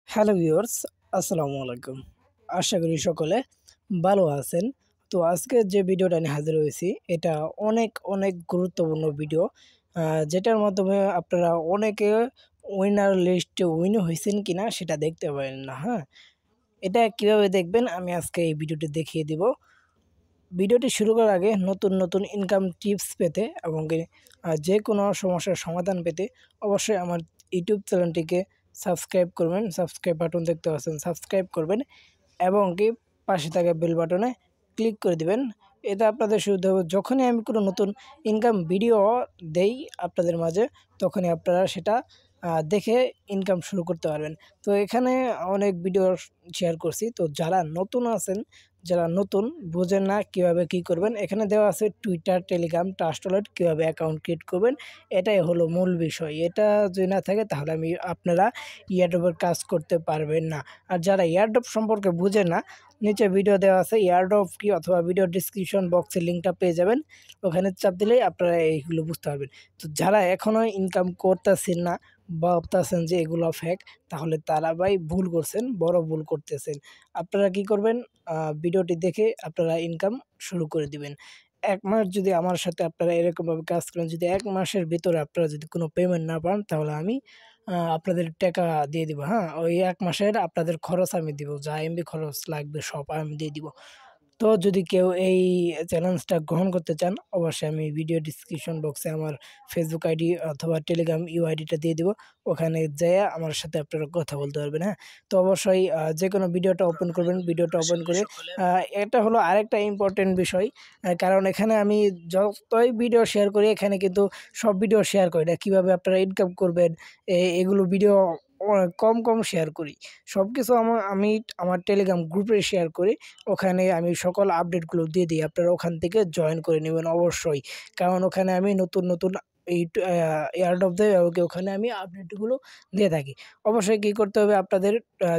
Hello viewers, আসসালামু আলাইকুম। আশা করি সকলে ভালো আছেন। তো আজকে যে ভিডিওটা নিয়ে হাজির হয়েছি এটা অনেক অনেক গুরুত্বপূর্ণ ভিডিও, যেটার মাধ্যমে আপনারা অনেকে উইনার লিস্টে উইন হয়েছেন কিনা সেটা দেখতে পারেন না। হ্যাঁ, এটা কিভাবে দেখবেন আমি আজকে এই ভিডিওটি দেখিয়ে দিব। ভিডিওটি শুরু করার আগে নতুন নতুন ইনকাম টিপস পেতে এবং যে কোনো সমস্যার সমাধান পেতে অবশ্যই আমার ইউটিউব চ্যানেলটিকে সাবস্ক্রাইব করবেন। সাবস্ক্রাইব বাটন দেখতে পাচ্ছেন, সাবস্ক্রাইব করবেন এবং পাশে থাকা বেল বাটনে ক্লিক করে দিবেন। এটা আপনাদের সুবিধা হবে, যখনই আমি কোনো নতুন ইনকাম ভিডিও দেই আপনাদের মাঝে তখনই আপনারা সেটা দেখে ইনকাম শুরু করতে পারবেন। তো এখানে অনেক ভিডিও শেয়ার করছি, তো যারা নতুন আছেন, যারা নতুন বোঝেন না কিভাবে কি করবেন, এখানে দেওয়া আছে টুইটার, টেলিগ্রাম, ট্রাস্ট ওয়ালেট কীভাবে অ্যাকাউন্ট ক্রিয়েট করবেন। এটাই হলো মূল বিষয়। এটা যদি না থাকে তাহলে আপনারা এয়ারড্রপের কাজ করতে পারবেন না। আর যারা এয়ারড্রপ সম্পর্কে বুঝেন না, নিচে ভিডিও দেওয়া আছে এয়ারড্রপ কি, অথবা ভিডিও ডিসক্রিপশন বক্সের লিঙ্কটা পেয়ে যাবেন। ওখানে চাপ দিলেই আপনারা এইগুলো বুঝতে পারবেন। তো যারা এখনও ইনকাম করতেছেন না, ভাবতেছেন যে এগুলো ফেক, তাহলে তারা ভাই ভুল করছেন, বড় ভুল করতেছেন। আপনারা কি করবেন, ভিডিওটি দেখে আপনারা ইনকাম শুরু করে দিবেন। ১ মাস যদি আমার সাথে আপনারা এরকমভাবে কাজ করেন, যদি ১ মাসের ভিতরে আপনারা যদি কোনো পেমেন্ট না পান তাহলে আমি আপনাদের টাকা দিয়ে দিব। হ্যাঁ, ওই ১ মাসের আপনাদের খরচ আমি দিব, যা এমবি খরচ লাগবে সব আমি দিয়ে দিব। তো যদি কেউ এই চ্যালেঞ্জটা গ্রহণ করতে চান, অবশ্যই আমি ভিডিও ডিসক্রিপশন বক্সে আমার ফেসবুক আইডি অথবা টেলিগ্রাম ইউআইডিটা দিয়ে দিব। ওখানে যেয়ে আমার সাথে আপনারা কথা বলতে পারবেন। হ্যাঁ, তো অবশ্যই যেকোনো ভিডিওটা ওপেন করবেন, ভিডিওটা ওপেন করে এটা হলো আরেকটা ইম্পর্টেন্ট বিষয়। কারণ এখানে আমি যতই ভিডিও শেয়ার করি, এখানে কিন্তু সব ভিডিও শেয়ার করি না। কীভাবে আপনারা ইনকাম করবেন এগুলো ভিডিও কম কম শেয়ার করি। সবকিছু আমি আমার টেলিগ্রাম গ্রুপে শেয়ার করি। ওখানে আমি সকল আপডেটগুলো দিয়ে দিই। আপনারা ওখান থেকে জয়েন করে নেবেন অবশ্যই। কারণ ওখানে আমি নতুন নতুন এই এয়ারড্রপ দেয় ওখানে আমি আপডেটগুলো দিয়ে থাকি। অবশ্যই কী করতে হবে আপনাদের,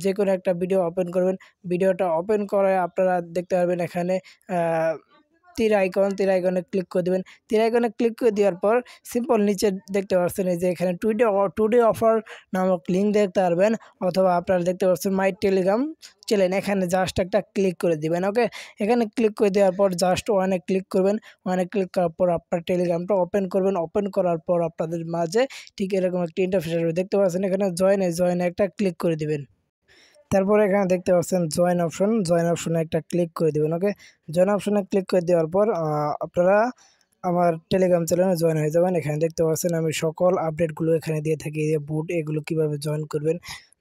যেকোনো একটা ভিডিও ওপেন করবেন। ভিডিওটা ওপেন করে আপনারা দেখতে পারবেন এখানে তীর আইকনে ক্লিক করে দেবেন। তীর আইকনে ক্লিক করে দেওয়ার পর সিম্পল নিচে দেখতে পাচ্ছেন এই যে এখানে টুডে অফার নামক লিঙ্ক দেখতে পারবেন, অথবা আপনারা দেখতে পাচ্ছেন মাই টেলিগ্রাম চ্যানেল। এখানে জাস্ট একটা ক্লিক করে দিবেন। ওকে, এখানে ক্লিক করে দেওয়ার পর জাস্ট ওয়ানে ক্লিক করবেন। ওয়ানে ক্লিক করার পর আপনার টেলিগ্রামটা ওপেন করবেন। ওপেন করার পর আপনাদের মাঝে ঠিক এরকম একটা ইন্টারফেস আসবে, দেখতে পাচ্ছেন এখানে জয়েনে একটা ক্লিক করে দিবেন। তারপরে এখানে দেখতে পাচ্ছেন জয়েন অপশনে একটা ক্লিক করে দিবেন। ওকে, জয়েন অপশনে ক্লিক করে দেওয়ার পর আপনারা আমার টেলিগ্রাম চ্যানেলে জয়েন হয়ে যাবেন। এখানে দেখতে পাচ্ছেন আমি সকল আপডেটগুলো এখানে দিয়ে থাকি। এই যে বুট, এগুলো কিভাবে জয়েন করবেন,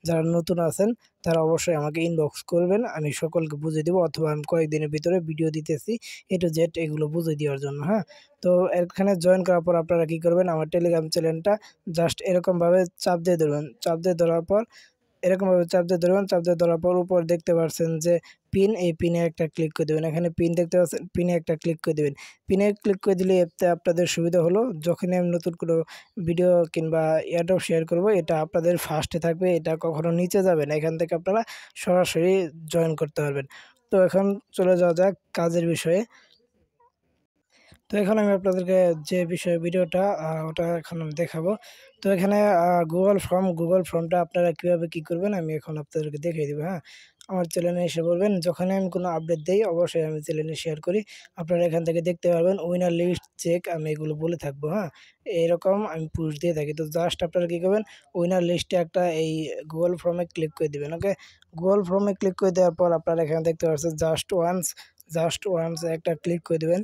যারা নতুন আছেন তারা অবশ্যই আমাকে ইনবক্স করবেন, আমি সকলকে বুঝিয়ে দেবো, অথবা আমি কয়েকদিনের ভিতরে ভিডিও দিতেছি A to Z এগুলো বুঝিয়ে দেওয়ার জন্য। হ্যাঁ, তো এখানে জয়েন করার পর আপনারা কী করবেন, আমার টেলিগ্রাম চ্যানেলটা জাস্ট এরকমভাবে চাপ দিয়ে ধরবেন। চাপ দিয়ে ধরার পর এরকমভাবে চাপ দিয়ে ধরবেন। চাপ দিয়ে ধরার পর উপর দেখতে পাচ্ছেন যে পিন, এই পিনে একটা ক্লিক করে দেবেন। এখানে পিন দেখতে পাচ্ছেন, পিনে একটা ক্লিক করে দেবেন। পিনে ক্লিক করে দিলে এতে আপনাদের সুবিধা হলো, যখনই আমি নতুন কোনো ভিডিও কিংবা এয়ারড্রপ শেয়ার করব, এটা আপনাদের ফার্স্টে থাকবে, এটা কখনো নিচে যাবে না। এখান থেকে আপনারা সরাসরি জয়েন করতে পারবেন। তো এখন চলে যাওয়া যাক কাজের বিষয়ে। তো এখন আমি আপনাদেরকে যে বিষয়ে ভিডিওটা ওটা এখন আমি দেখাবো। তো এখানে গুগল ফর্মটা আপনারা কীভাবে কী করবেন আমি এখন আপনাদেরকে দেখিয়ে দেবো। হ্যাঁ, আমার চ্যানেলে এসে বলবেন, যখনই আমি কোনো আপডেট দেই অবশ্যই আমি চ্যানেলে শেয়ার করি। আপনারা এখান থেকে দেখতে পারবেন উইনার লিস্ট চেক, আমি এগুলো বলে থাকবো। হ্যাঁ, এরকম আমি পুশ দিয়ে থাকি। তো জাস্ট আপনারা কী করবেন, উইনার লিস্টে একটা এই গুগল ফর্মে ক্লিক করে দেবেন। ওকে, গুগল ফর্মে ক্লিক করে দেওয়ার পর আপনারা এখানে দেখতে পাচ্ছেন জাস্ট ওয়ান্স একটা ক্লিক করে দেবেন।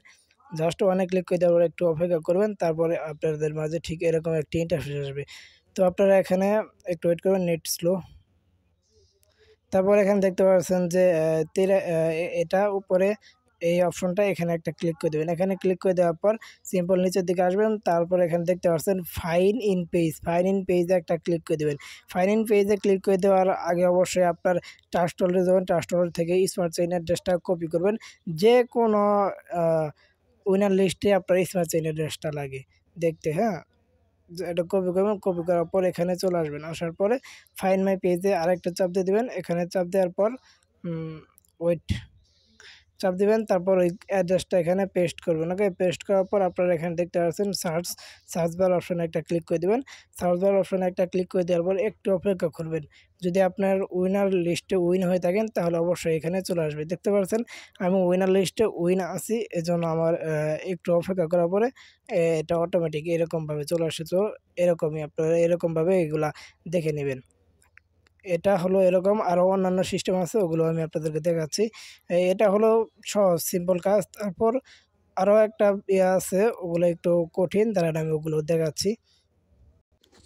জাস্ট ওয়ানে ক্লিক করে দেওয়ার পর একটু অপেক্ষা করবেন। তারপরে আপনাদের মাঝে ঠিক এরকম একটি ইন্টারফেস আসবে। তো আপনারা এখানে একটু ওয়েট করবেন, নেট স্লো। তারপর এখানে দেখতে পাচ্ছেন যে এটা উপরে এই অপশনটা, এখানে একটা ক্লিক করে দেবেন। এখানে ক্লিক করে দেওয়ার পর সিম্পল নিচের দিকে আসবেন। তারপর এখানে দেখতে পাচ্ছেন ফাইন ইন পেজে একটা ক্লিক করে দেবেন। ফাইন ইন পেজে ক্লিক করে দেওয়ার আগে অবশ্যই আপনার ট্রাস্ট ওয়ালেটে যাবেন। ট্রাস্ট ওয়ালেট থেকে স্মার্ট চেইন অ্যাড্রেসটা কপি করবেন। যে কোনো উইনার লিস্টে আপনার স্মার্ট চেইন অ্যাড্রেসটা লাগে দেখতে। হ্যাঁ, এটা কপি করবেন। কপি করার পর এখানে চলে আসবেন। আসার পরে ফাইন্ড মাই পেজে আরেকটা চাপ দিয়ে দেবেন। এখানে চাপ দেওয়ার পর ওয়েট চাপ দিবেন, তারপর ওই অ্যাড্রেসটা এখানে পেস্ট করবেন। ওকে, পেস্ট করার পর আপনারা এখানে দেখতে পাচ্ছেন সার্চ বার অপশনে একটা ক্লিক করে দিবেন। সার্চ বার অপশনে একটা ক্লিক করে দেওয়ার পর একটু অপেক্ষা করবেন। যদি আপনার উইনার লিস্টে উইন হয়ে থাকেন তাহলে অবশ্যই এখানে চলে আসবে। দেখতে পাচ্ছেন আমি উইনার লিস্টে উইন আছি, এজন্য আমার একটু অপেক্ষা করার পরে এটা অটোমেটিক এরকমভাবে চলে আসে। তো এরকমই আপনারা এরকমভাবে এগুলা দেখে নেবেন। এটা হলো এরকম, আরও অন্যান্য সিস্টেম আছে, ওগুলো আমি আপনাদেরকে দেখাচ্ছি। এটা হলো সহজ সিম্পল কাজ। তারপর আরও একটা ইয়ে আছে, ওগুলো একটু কঠিন, দাঁড়ান আমি ওগুলো দেখাচ্ছি।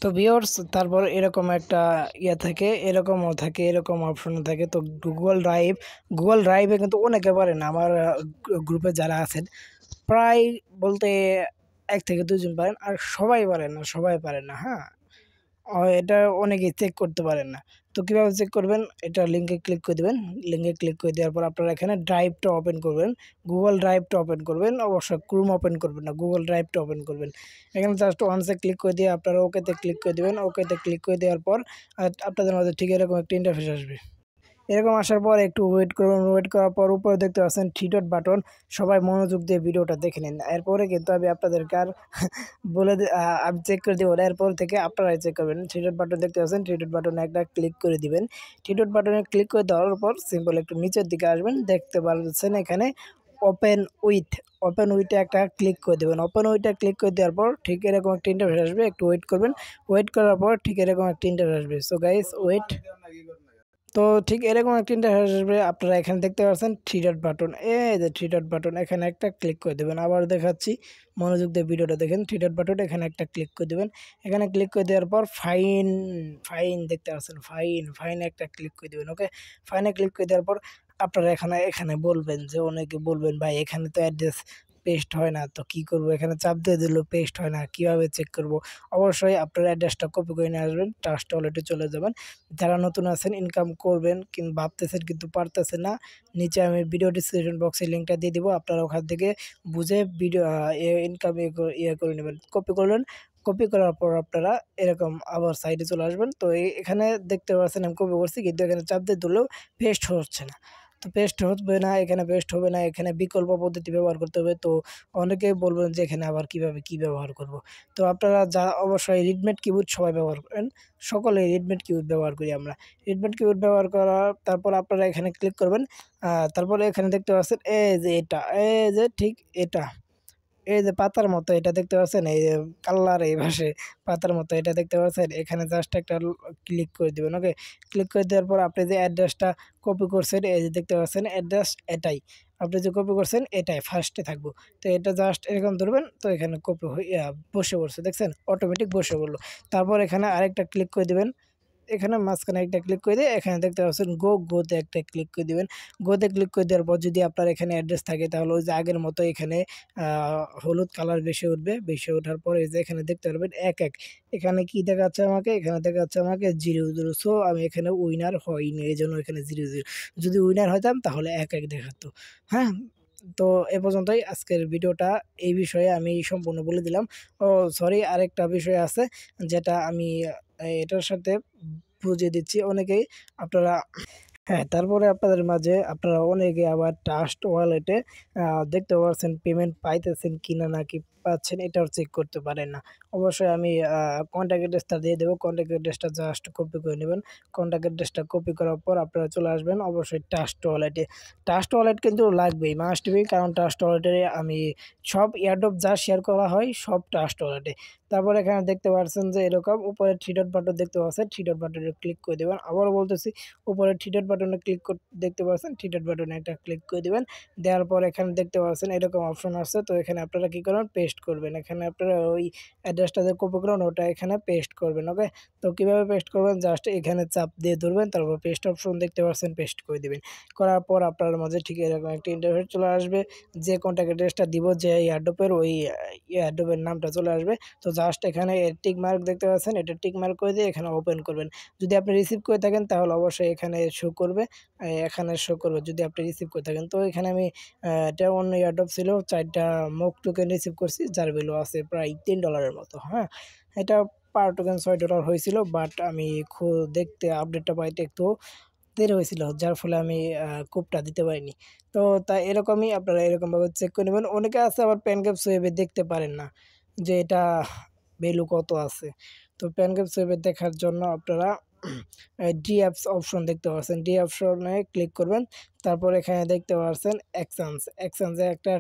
তো ভিউয়ার্স, তারপর এরকম একটা ইয়ে থাকে, এরকমও থাকে, এরকম অপশনও থাকে। তো গুগল ড্রাইভে কিন্তু অনেকে পারে না। আমার গ্রুপে যারা আছেন প্রায় বলতে ১ থেকে ২ জন পারেন, আর সবাই পারে না, সবাই পারে না। হ্যাঁ, এটা অনেকেই চেক করতে পারেন না। তো কীভাবে চেক করবেন? এটা লিঙ্কে ক্লিক করে দেবেন। লিঙ্কে ক্লিক করে দেওয়ার পর আপনারা এখানে ড্রাইভটা ওপেন করবেন। গুগল ড্রাইভটা ওপেন করবেন। অবশ্যই ক্রোম ওপেন করবেন না, গুগল ড্রাইভটা ওপেন করবেন। এখানে জাস্ট ওয়ান্সে ক্লিক করে দিয়ে আপনারা ওকেতে ক্লিক করে দেবেন। ওকেতে ক্লিক করে দেওয়ার পর আপনাদের মাঝে ঠিক এরকম একটা ইন্টারফেস আসবে। এরকম আসার পর একটু ওয়েট করুন। ওয়েট করার পর উপরে দেখতে পাচ্ছেন 3 ডট বাটন। সবাই মনোযোগ দিয়ে ভিডিওটা দেখে নিন। এরপরে কিন্তু আমি আপনাদেরকে আর বলে আমি চেক করে দেবো না। এরপর থেকে আপনারাই চেক করবেন। 3 ডট বাটন দেখতে পাচ্ছেন, 3 ডট বাটনে একটা ক্লিক করে দিবেন। 3 ডট বাটনে ক্লিক করে দেওয়ার পর সিম্পল একটু নিচের দিকে আসবেন। দেখতে পাচ্ছেন এখানে ওপেন উইথ, ওপেন উইথে একটা ক্লিক করে দেবেন। ওপেন উইথে ক্লিক করে দেওয়ার পর ঠিক এরকম একটা ইন্টারফেস আসবে। একটু ওয়েট করবেন। ওয়েট করার পর ঠিক এরকম একটা ইন্টারফেস আসবে। So guys wait. তো ঠিক এরকম একটা ইন্টারফেস আসবে। আপনারা এখানে দেখতে পাচ্ছেন 3 ডট বাটন, এই যে 3 ডট বাটন, এখানে একটা ক্লিক করে দেবেন। আবার দেখাচ্ছি, মনোযোগ দিয়ে ভিডিওটা দেখেন। 3 ডট বাটন এখানে একটা ক্লিক করে দেবেন। এখানে ক্লিক করে দেওয়ার পর ফাইন, ফাইন দেখতে পাচ্ছেন, ফাইনে একটা ক্লিক করে দেবেন। ওকে, ফাইনে ক্লিক করে দেওয়ার পর আপনারা এখানে এখানে বলবেন যে, অনেকে বলবেন ভাই এখানে তো অ্যাড্রেস পেস্ট হয় না, তো কি করব? এখানে চাপ দিয়ে দিলেও পেস্ট হয় না, কিভাবে চেক করব? অবশ্যই আপনার অ্যাড্রেসটা কপি করে নিয়ে আসবেন, ট্রাস্ট ওয়ালেটে চলে যাবেন। যারা নতুন আছেন, ইনকাম করবেন কিন্তু ভাবতেছেন কিন্তু পারতেছেন না, নিচে আমি ভিডিও ডিসক্রিপশন বক্সে লিঙ্কটা দিয়ে দিব। আপনারা ওখান থেকে বুঝে ভিডিও ইনকাম ইয়ে করে নেবেন। কপি করলেন, কপি করার পর আপনারা এরকম আবার সাইডে চলে আসবেন। তো এখানে দেখতে পাচ্ছেন আমি কপি করছি, কিন্তু এখানে চাপ দিয়ে দিলেও পেস্ট হচ্ছে না। তো পেস্ট হবে না, এখানে পেস্ট হবে না, এখানে বিকল্প পদ্ধতি ব্যবহার করতে হবে। তো অনেকেই বলবেন যে এখানে আবার কিভাবে কি ব্যবহার করব? তো আপনারা যা অবশ্যই রিডমেট কিবোর্ড সবাই ব্যবহার করেন। সকলেই রেডমেড কিবোর্ড ব্যবহার করি আমরা। রেডমেড কিবোর্ড ব্যবহার করার তারপর আপনারা এখানে ক্লিক করবেন। তারপরে এখানে দেখতে পাচ্ছেন এই যে এটা, এই যে ঠিক এটা। এই যে পাতার মতো এটা দেখতে পাচ্ছেন, এই যে কালার এই পাশে পাতার মতো এটা দেখতে পাচ্ছেন, এখানে জাস্ট একটা ক্লিক করে দিবেন। ওকে, ক্লিক করে দেওয়ার পর আপনি যে অ্যাড্রেসটা কপি করছেন, এই যে দেখতে পাচ্ছেন অ্যাড্রেস এটাই। আপনি যে কপি করছেন এটাই ফার্স্টে থাকবো। তো এটা জাস্ট এরকম ধরবেন, তো এখানে কপি হয়ে বসে পড়ছে, দেখছেন অটোমেটিক বসে পড়লো। তারপর এখানে আরেকটা ক্লিক করে দিবেন। এখানে মাঝখানে একটা ক্লিক করে দিয়ে এখানে দেখতে পাচ্ছেন গোতে একটা ক্লিক করে দিবেন। গোতে ক্লিক করে দেওয়ার পর যদি আপনার এখানে অ্যাড্রেস থাকে তাহলে ওই যে আগের মতো এখানে হলুদ কালার বেশি উঠবে। বেশি ওঠার পরে এই যে এখানে দেখতে পারবেন ১ এখানে কি দেখাচ্ছে আমাকে? এখানে দেখাচ্ছে আমাকে ০ সো আমি এখানে উইনার হইনি, এজন্য এখানে ০ যদি উইনার হইতাম তাহলে ১ দেখাতো। হ্যাঁ? তো এ পর্যন্তই আজকের ভিডিওটা। এই বিষয়ে আমি সম্পূর্ণ বলে দিলাম। ও সরি, আরেকটা বিষয় আছে যেটা আমি এটার সাথে বুঝিয়ে দিচ্ছি। অনেকেই আপনারা হ্যাঁ, তারপরে আপনাদের মাঝে আপনারা অনেকে আবার ট্রাস্ট ওয়ালেটে দেখতে পাচ্ছেন পেমেন্ট পাইতেছেন কিনা নাকি পাচ্ছেন এটাও চেক করতে পারেন না। অবশ্যই আমি কন্ট্যাক্ট অ্যাড্রেসটা দিয়ে দেবো। কন্ট্যাক্ট অ্যাড্রেসটা জাস্ট কপি করে নেবেন। কন্ট্যাক্ট অ্যাড্রেসটা কপি করার পর আপনারা চলে আসবেন অবশ্যই ট্রাস্ট ওয়ালেটে। ট্রাস্ট ওয়ালেট কিন্তু লাগবেই, মাস্ট বি, কারণ ট্রাস্ট ওয়ালেটে আমি সব এয়ারড্রপ যা শেয়ার করা হয় সব ট্রাস্ট ওয়ালেটে। তারপর এখানে দেখতে পাচ্ছেন যে এরকম উপরে 3 ডট বাটন দেখতে পাচ্ছেন, 3 ডট বাটনে ক্লিক করে দেবেন। আবারও বলতেছি, উপরে 3 ডট বাটনে ক্লিক দেখতে পাচ্ছেন, 3 ডট বাটনে একটা ক্লিক করে দিবেন। দেওয়ার পর এখানে দেখতে পাচ্ছেন এরকম অপশন আসছে। তো এখানে আপনারা কি করবেন? পেস্ট করবেন। এখানে আপনারা ওই অ্যাড্রেসটা যে কপি করবেন ওটা এখানে পেস্ট করবেন। ওকে, তো কিভাবে পেস্ট করবেন? জাস্ট এখানে চাপ দিয়ে ধরবেন, তারপর পেস্ট অপশন দেখতে পাচ্ছেন, পেস্ট করে দিবেন। করার পর আপনার মাঝে ঠিক এরকম একটা ইন্টারফেস চলে আসবে। যে কন্ট্যাক্ট অ্যাড্রেসটা দিব, যে এয়ারড্রপের ওই এয়ারড্রপের নামটা চলে আসবে। তো জাস্ট এখানে টিক মার্ক দেখতে পাচ্ছেন, এটা টিক মার্ক করে দিয়ে এখানে ওপেন করবেন। যদি আপনি রিসিভ করে থাকেন তাহলে অবশ্যই এখানে শো করবে, এখানে শো করবে যদি আপনি রিসিভ করে থাকেন। তো এখানে আমি এটা অন্য এয়ারড্রপ ছিল, 4টা মুভ টোকেন রিসিভ করছি, যার ভ্যালু আছে প্রায় $3 মতো। হ্যাঁ, এটা পার টোকেন $6 হয়েছিল, বাট আমি দেখতে আপডেটটা পাইতে একটু দেরি হয়েছিল, যার ফলে আমি কোডটা দিতে পারিনি। তো তাই এরকমই আপনারা এরকমভাবে চেক করে নেবেন। অনেকে আছে আবার প্যানক্যাপস ওয়েবে দেখতে পারেন না যে এটা ভ্যালু কত আছে। তো প্যানক্যাপস ওয়েবে দেখার জন্য আপনারা ডি অ্যাপস অপশন দেখতে পাচ্ছেন, ডি অপশনে ক্লিক করবেন। তারপর এখানে দেখতে পাচ্ছেন এক্সচেঞ্জ, এক্সচেঞ্জে একটা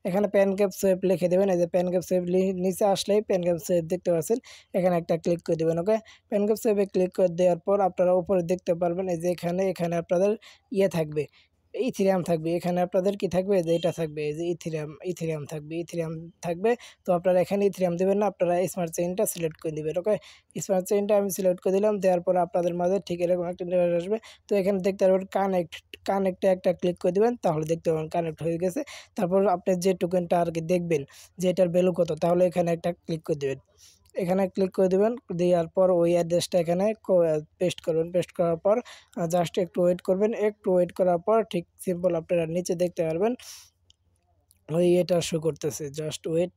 এখানে প্যানক্যাপস ওয়েব লিখে দেবেন। এই যে প্যানক্যাপস ওয়েব নিচে আসলেই প্যানক্যাপস ওয়েব দেখতে পাচ্ছেন, এখানে একটা ক্লিক করে দেবেন। ওকে, প্যানক্যাপস ওয়েবে ক্লিক করে দেওয়ার পর আপনারা উপরে দেখতে পারবেন এই যে এখানে আপনাদের থাকবে, ইথিরিয়াম থাকবে। এখানে আপনাদের কি থাকবে, যে এটা থাকবে, এই যে ইথিরিয়াম থাকবে, ইথিরিয়াম থাকবে। তো আপনারা এখানে ইথিরিয়াম দেবেন না, আপনারা স্মার্ট চেইনটা সিলেক্ট করে দিবেন। ওকে, স্মার্ট চেইনটা আমি সিলেক্ট করে দিলাম। দেওয়ার পর আপনাদের মাঝে ঠিক এরকম একটা ইন্টারফেস আসবে। তো এখানে দেখতে পারবেন কানেক্টে একটা ক্লিক করে দিবেন, তাহলে দেখতে পাবেন কানেক্ট হয়ে গেছে। তারপর আপনি যে টোকেনটা আর কি দেখবেন যে এটার ভ্যালু কত, তাহলে এখানে একটা ক্লিক করে দেবেন। এখানে ক্লিক করে দেবেন, দেওয়ার পর ওই অ্যাড্রেসটা এখানে পেস্ট করবেন। পেস্ট করার পর জাস্ট একটু ওয়েট করবেন। একটু ওয়েট করার পর ঠিক সিম্পল আপনারা নিচে দেখতে পারবেন ওই এটা শো করতেছে, জাস্ট ওয়েট।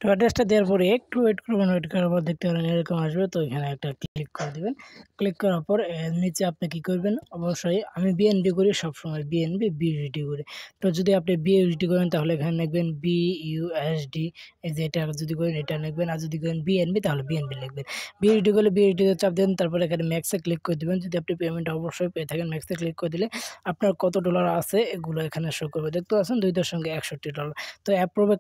তো অ্যাড্রেসটা দেওয়ার পরে একটু ওয়েট করবেন, ওয়েট করার পর দেখতে পারেন এরকম আসবে। তো এখানে একটা ক্লিক করে দেবেন। ক্লিক করার পর নিচে আপনি কি করবেন, অবশ্যই আমি বিএনবি করি সবসময়, বিএনবি বিইউএসডি করি। তো যদি আপনি বিইউএসডি করেন তাহলে এখানে লিখবেন বিইউএসডি, এই যে এটা যদি করেন এটা লিখবেন। আর যদি করেন বিএনবি তাহলে বিএনবি লিখবেন। বিইউএসডি করলে বিইউএসডি চাপ দেন, তারপরে এখানে ম্যাক্সে ক্লিক করে দেবেন। যদি আপনি পেমেন্ট অবশ্যই পেয়ে থাকেন, ম্যাক্সে ক্লিক করে দিলে আপনার কত ডলার আছে এগুলো এখানে শো করবে। দেখতে পাচ্ছেন $2.61। তো অ্যাপ্রুভে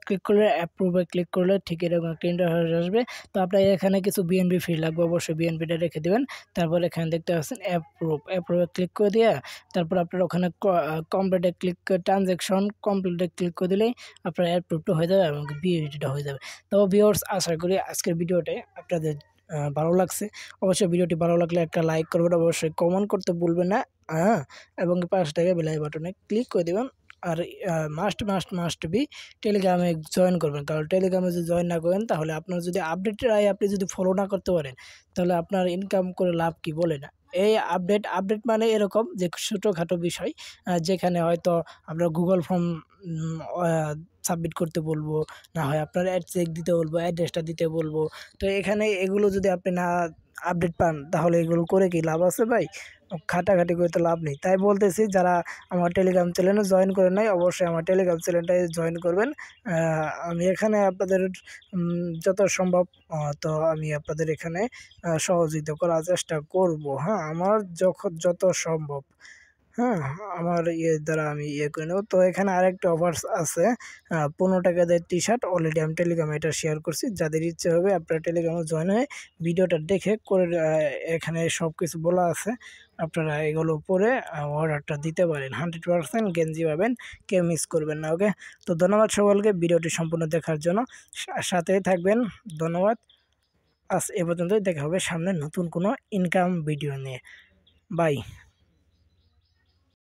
ক্লিক করলে ঠিক এরকম একটা ইন্টারফেস আসবে। তো আপনার এখানে কিছু বিএনবি ফি লাগবে, অবশ্যই বিএনবিটা রেখে দেবেন। তারপর এখানে দেখতে পাচ্ছেন অ্যাপ্রুভে ক্লিক করে দিয়ে তারপর আপনার ওখানে কমপ্লিটে ক্লিক করে ট্রানজ্যাকশন কমপ্লিটে ক্লিক করে দিলেই আপনার অ্যাপ্রুভটা হয়ে যাবে এবং বিএনবিটা হয়ে যাবে। তো ভিউয়ার্স, আশা করি আজকের ভিডিওটাই আপনাদের ভালো লাগছে। অবশ্যই ভিডিওটি ভালো লাগলে একটা লাইক করবেন, অবশ্যই কমেন্ট করতে ভুলবেন না, হ্যাঁ, এবং পাশে থেকে বেল বাটনে ক্লিক করে দেবেন। আর মাস্ট বি টেলিগ্রামে জয়েন করবেন, কারণ টেলিগ্রামে যদি জয়েন না করেন তাহলে আপনার যদি আপডেটের আপনি যদি ফলো না করতে পারেন তাহলে আপনার ইনকাম করে লাভ কি বলে না। এই আপডেট মানে এরকম যে ছোটোখাটো বিষয়, যেখানে হয়তো আমরা গুগল ফর্ম সাবমিট করতে বলবো, না হয় আপনার অ্যাড চেক দিতে বলবো, অ্যাড্রেসটা দিতে বলবো। তো এখানে এগুলো যদি আপনি না আপডেট পান তাহলে এগুলো করে কি লাভ আছে ভাই? খাটাখাটি করে তো লাভ নেই। তাই বলতেছি, যারা আমার টেলিগ্রাম চ্যানেলে জয়েন করে নাই অবশ্যই আমার টেলিগ্রাম চ্যানেলটায় জয়েন করবেন। আমি এখানে আপনাদের যত সম্ভব তো আমি আপনাদের এখানে সহযোগিতা করার চেষ্টা করব। হ্যাঁ, আমার যত সম্ভব, হ্যাঁ, আমার দ্বারা আমি করে নেব। তো এখানে আরেকটা অফার আছে, 15 টাকা দিয়ে টি-শার্ট। অলরেডি আমি টেলিগ্রামে এটা শেয়ার করছি। যাদের ইচ্ছে হবে আপনারা টেলিগ্রামে জয়েন হয়ে ভিডিওটা দেখে করে এখানে সব কিছু বলা আছে, আপনারা এগুলো পরে অর্ডারটা দিতে পারেন। 100% গেঞ্জি পাবেন, কেউ মিস করবেন না। ওকে, তো ধন্যবাদ সকলকে ভিডিওটি সম্পূর্ণ দেখার জন্য, সাথেই থাকবেন। ধন্যবাদ। আজ এ পর্যন্তই, দেখা হবে সামনে নতুন কোনো ইনকাম ভিডিও নিয়ে। বাই।